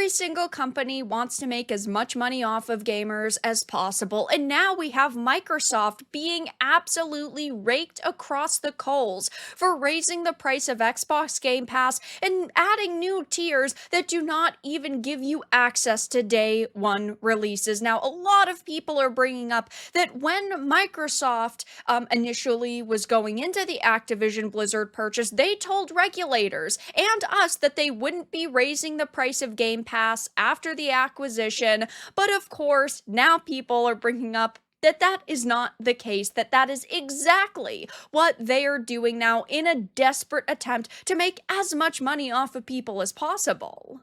Every single company wants to make as much money off of gamers as possible, and now we have Microsoft being absolutely raked across the coals for raising the price of Xbox Game Pass and adding new tiers that do not even give you access to day one releases. Now, a lot of people are bringing up that when Microsoft initially was going into the Activision Blizzard purchase, they told regulators and us that they wouldn't be raising the price of Game Pass after the acquisition. But of course, now people are bringing up that that is not the case, that that is exactly what they are doing now in a desperate attempt to make as much money off of people as possible.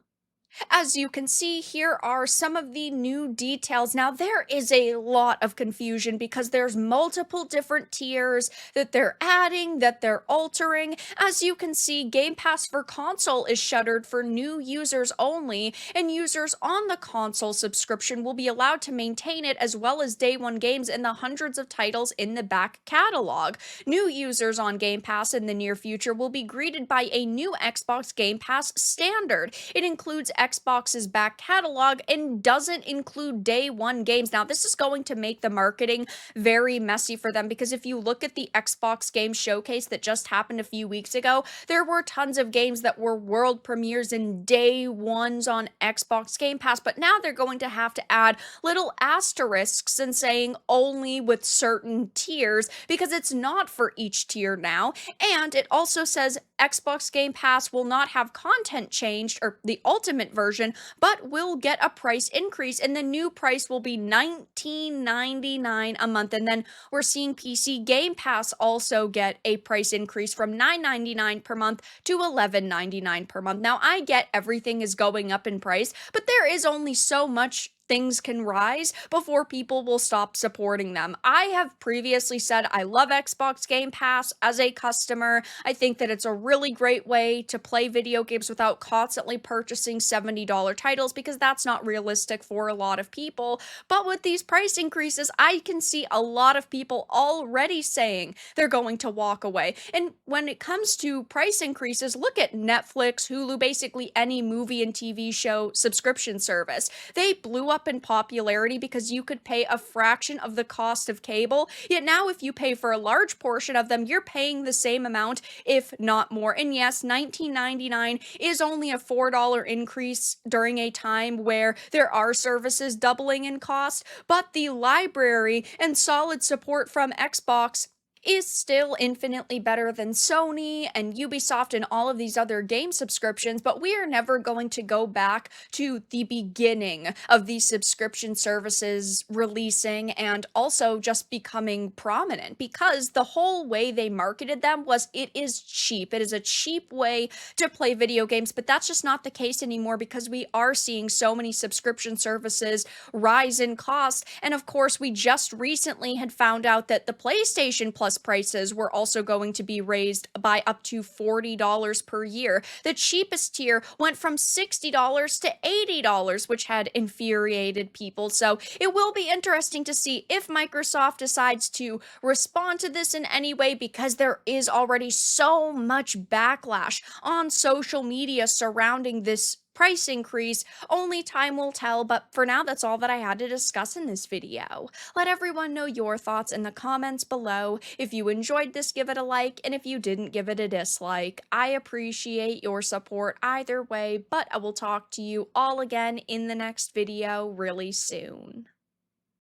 As you can see, here are some of the new details. Now, there is a lot of confusion because there's multiple different tiers that they're adding, that they're altering. As you can see, Game Pass for console is shuttered for new users only, and users on the console subscription will be allowed to maintain it as well as day one games and the hundreds of titles in the back catalog. New users on Game Pass in the near future will be greeted by a new Xbox Game Pass standard. It includes Xbox's back catalog and doesn't include day one games. Now, this is going to make the marketing very messy for them because if you look at the Xbox game showcase that just happened a few weeks ago, there were tons of games that were world premieres and day ones on Xbox Game Pass, but now they're going to have to add little asterisks and saying only with certain tiers because it's not for each tier now. And it also says Xbox Game Pass will not have content changed, or the ultimate version, but will get a price increase, and the new price will be $19.99 a month. And then we're seeing PC Game Pass also get a price increase from $9.99 per month to $11.99 per month. Now, I get everything is going up in price, but there is only so much things can rise before people will stop supporting them. I have previously said I love Xbox Game Pass as a customer. I think that it's a really great way to play video games without constantly purchasing $70 titles because that's not realistic for a lot of people. But with these price increases, I can see a lot of people already saying they're going to walk away. And when it comes to price increases, look at Netflix, Hulu, basically any movie and TV show subscription service. They blew up in popularity because you could pay a fraction of the cost of cable. Yet now, if you pay for a large portion of them, you're paying the same amount, if not more. And yes, $19.99 is only a $4 increase during a time where there are services doubling in cost, but the library and solid support from Xbox is still infinitely better than Sony and Ubisoft and all of these other game subscriptions, but we are never going to go back to the beginning of these subscription services releasing and also just becoming prominent because the whole way they marketed them was it is cheap. It is a cheap way to play video games, but that's just not the case anymore because we are seeing so many subscription services rise in cost. And of course, we just recently had found out that the PlayStation Plus prices were also going to be raised by up to $40 per year. The cheapest tier went from $60 to $80, which had infuriated people. So it will be interesting to see if Microsoft decides to respond to this in any way because there is already so much backlash on social media surrounding this price increase. Only time will tell, but for now, that's all that I had to discuss in this video. Let everyone know your thoughts in the comments below. If you enjoyed this, give it a like, and if you didn't, give it a dislike. I appreciate your support either way, but I will talk to you all again in the next video really soon.